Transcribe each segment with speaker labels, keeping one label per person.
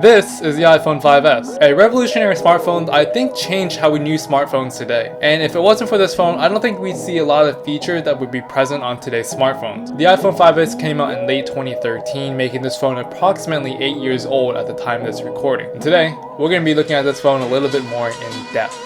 Speaker 1: This is the iPhone 5S, a revolutionary smartphone that I think changed how we use smartphones today. And if it wasn't for this phone, I don't think we'd see a lot of features that would be present on today's smartphones. The iPhone 5S came out in late 2013, making this phone approximately 8 years old at the time of this recording. And today, we're going to be looking at this phone a little bit more in depth.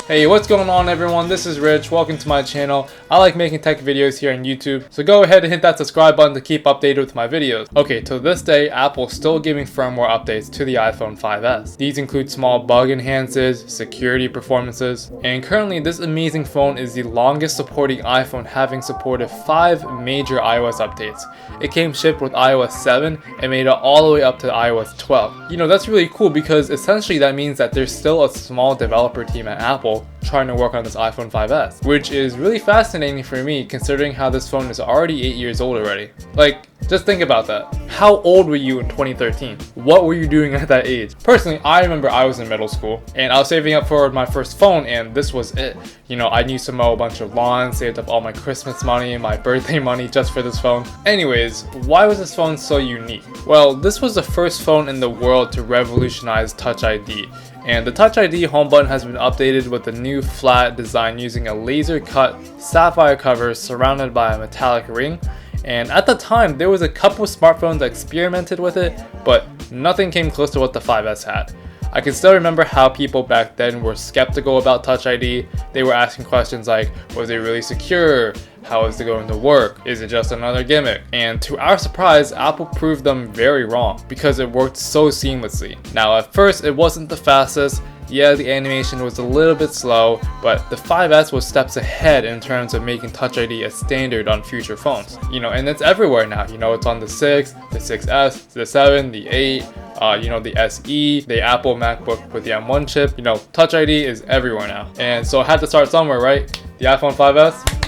Speaker 1: Hey, what's going on everyone? This is Rich. Welcome to my channel. I like making tech videos here on YouTube, so go ahead and hit that subscribe button to keep updated with my videos. Okay, to this day, Apple's still giving firmware updates to the iPhone 5S. These include small bug enhances, security performances, and currently this amazing phone is the longest supporting iPhone, having supported 5 major iOS updates. It came shipped with iOS 7 and made it all the way up to iOS 12. You know, that's really cool because essentially that means that there's still a small developer team at Apple trying to work on this iPhone 5S, which is really fascinating for me considering how this phone is already 8 years old already. Like, just think about that. How old were you in 2013? What were you doing at that age? Personally, I remember I was in middle school and I was saving up for my first phone and this was it. You know, I used to mow a bunch of lawns, saved up all my Christmas money and my birthday money just for this phone. Anyways, why was this phone so unique? Well, this was the first phone in the world to revolutionize Touch ID. And the Touch ID home button has been updated with a new flat design using a laser cut sapphire cover surrounded by a metallic ring. And at the time, there was a couple smartphones that experimented with it, but nothing came close to what the 5S had. I can still remember how people back then were skeptical about Touch ID. They were asking questions like, was it really secure? How is it going to work? Is it just another gimmick? And to our surprise, Apple proved them very wrong because it worked so seamlessly. Now at first, it wasn't the fastest. Yeah, the animation was a little bit slow, but the 5S was steps ahead in terms of making Touch ID a standard on future phones. You know, and it's everywhere now. You know, it's on the 6, the 6S, the 7, the 8, the SE, the Apple MacBook with the M1 chip. You know, Touch ID is everywhere now. And so I had to start somewhere, right? The iPhone 5S?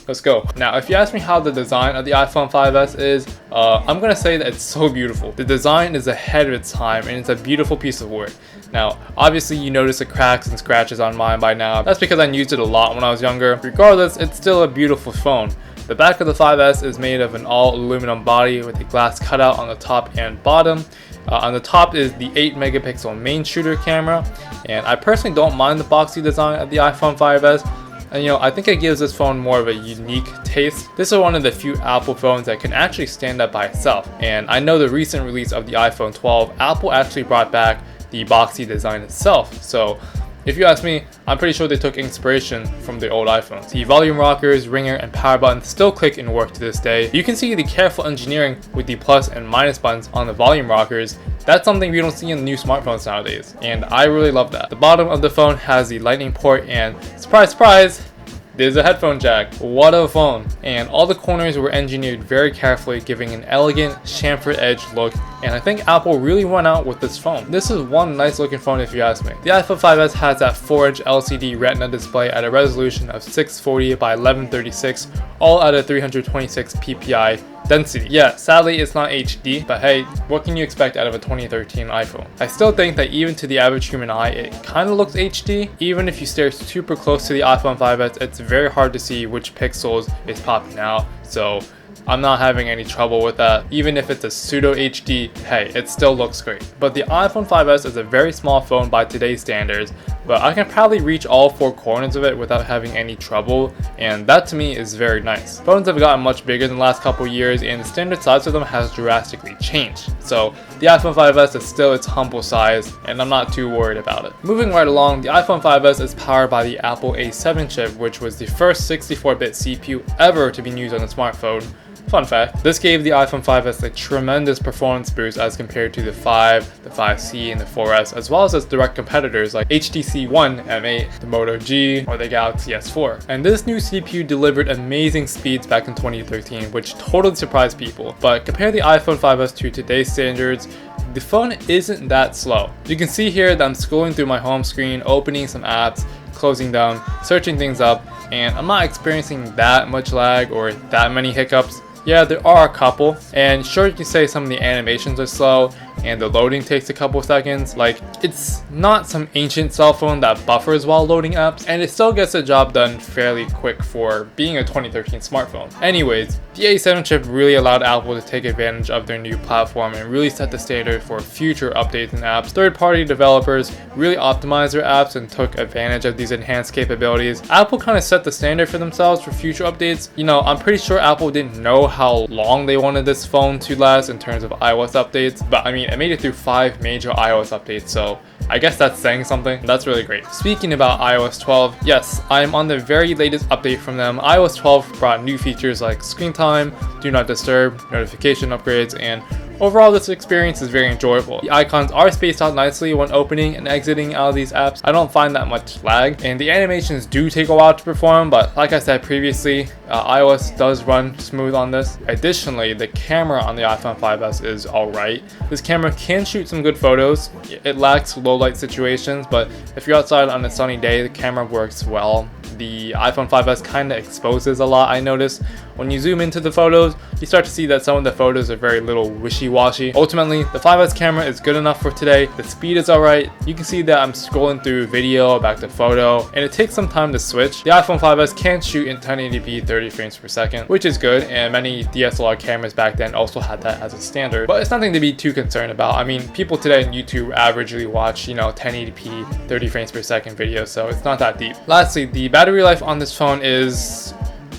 Speaker 1: Let's go. Now, if you ask me how the design of the iPhone 5S is, I'm gonna say that it's so beautiful. The design is ahead of its time and it's a beautiful piece of work. Now, obviously you notice the cracks and scratches on mine by now. That's because I used it a lot when I was younger. Regardless, it's still a beautiful phone. The back of the 5S is made of an all aluminum body with a glass cutout on the top and bottom. On the top is the 8 megapixel main shooter camera, and I personally don't mind the boxy design of the iPhone 5S. And I think it gives this phone more of a unique taste. This is one of the few Apple phones that can actually stand up by itself. And I know the recent release of the iPhone 12, Apple actually brought back the boxy design itself. So if you ask me, I'm pretty sure they took inspiration from the old iPhones. The volume rockers, ringer, and power buttons still click and work to this day. You can see the careful engineering with the plus and minus buttons on the volume rockers. That's something we don't see in new smartphones nowadays, and I really love that. The bottom of the phone has the lightning port and surprise, surprise, there's a headphone jack. What a phone. And all the corners were engineered very carefully, giving an elegant chamfered edge look, and I think Apple really went out with this phone. This is one nice looking phone if you ask me. The iPhone 5S has that 4-inch LCD Retina display at a resolution of 640 by 1136, all at a 326 ppi density. Yeah, sadly it's not HD, but hey, what can you expect out of a 2013 iPhone? I still think that even to the average human eye, it kind of looks HD. Even if you stare super close to the iPhone 5S, it's very hard to see which pixels is popping out. So I'm not having any trouble with that. Even if it's a pseudo HD, hey, it still looks great. But the iPhone 5S is a very small phone by today's standards, but I can probably reach all 4 corners of it without having any trouble, and that to me is very nice. Phones have gotten much bigger in the last couple years, and the standard size of them has drastically changed. So the iPhone 5S is still its humble size, and I'm not too worried about it. Moving right along, the iPhone 5S is powered by the Apple A7 chip, which was the first 64-bit CPU ever to be used on a smartphone. Fun fact, this gave the iPhone 5S a tremendous performance boost as compared to the 5, the 5C, and the 4S, as well as its direct competitors like HTC One M8, the Moto G, or the Galaxy S4. And this new CPU delivered amazing speeds back in 2013, which totally surprised people. But compare the iPhone 5S to today's standards, the phone isn't that slow. You can see here that I'm scrolling through my home screen, opening some apps, closing them, searching things up, and I'm not experiencing that much lag or that many hiccups. Yeah, there are a couple, and sure, you can say some of the animations are slow, and the loading takes a couple seconds. Like, it's not some ancient cell phone that buffers while loading apps, and it still gets the job done fairly quick for being a 2013 smartphone. Anyways, the A7 chip really allowed Apple to take advantage of their new platform and really set the standard for future updates and apps. Third-party developers really optimized their apps and took advantage of these enhanced capabilities. Apple kind of set the standard for themselves for future updates. You know, I'm pretty sure Apple didn't know how long they wanted this phone to last in terms of iOS updates, but I mean, it made it through 5 major iOS updates, so I guess that's saying something. That's really great. Speaking about iOS 12, yes, I'm on the very latest update from them. iOS 12 brought new features like screen time, do not disturb, notification upgrades, and overall, this experience is very enjoyable. The icons are spaced out nicely when opening and exiting out of these apps. I don't find that much lag, and the animations do take a while to perform, but like I said previously, iOS does run smooth on this. Additionally, the camera on the iPhone 5S is alright. This camera can shoot some good photos. It lacks low light situations, but if you're outside on a sunny day, the camera works well. The iPhone 5S kind of exposes a lot, I noticed. When you zoom into the photos, you start to see that some of the photos are very little wishy-washy. Ultimately, the 5S camera is good enough for today. The speed is alright. You can see that I'm scrolling through video, back to photo, and it takes some time to switch. The iPhone 5S can shoot in 1080p 30 frames per second, which is good, and many DSLR cameras back then also had that as a standard. But it's nothing to be too concerned about. I mean, people today on YouTube averagely watch, 1080p 30 frames per second videos, so it's not that deep. Lastly, the battery life on this phone is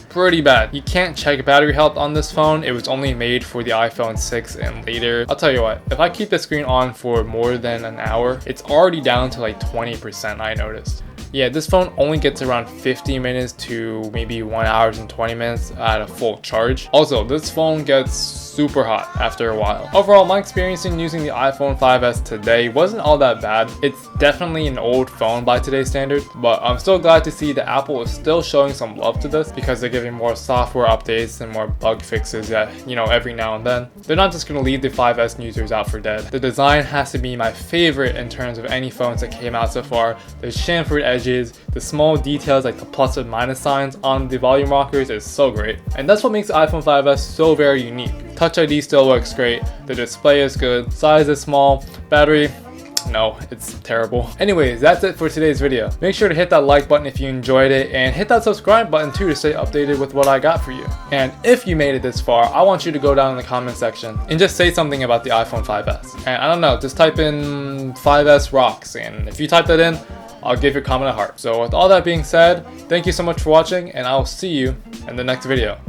Speaker 1: pretty bad. You can't check battery health on this phone. It was only made for the iPhone 6 and later. I'll tell you what, if I keep the screen on for more than an hour, it's already down to like 20%, I noticed. Yeah, this phone only gets around 50 minutes to maybe 1 hour and 20 minutes at a full charge. Also, this phone gets super hot after a while. Overall, my experience in using the iPhone 5S today wasn't all that bad. It's definitely an old phone by today's standards, but I'm still glad to see that Apple is still showing some love to this because they're giving more software updates and more bug fixes that, every now and then. They're not just going to leave the 5S users out for dead. The design has to be my favorite in terms of any phones that came out so far. The chamfered edges, the small details like the plus and minus signs on the volume rockers is so great. And that's what makes the iPhone 5S so very unique. Touch ID still works great, the display is good, size is small, battery, no, it's terrible. Anyways, that's it for today's video. Make sure to hit that like button if you enjoyed it, and hit that subscribe button too to stay updated with what I got for you. And if you made it this far, I want you to go down in the comment section and just say something about the iPhone 5S. And I don't know, just type in 5S rocks, and if you type that in, I'll give your comment a heart. So with all that being said, thank you so much for watching, and I'll see you in the next video.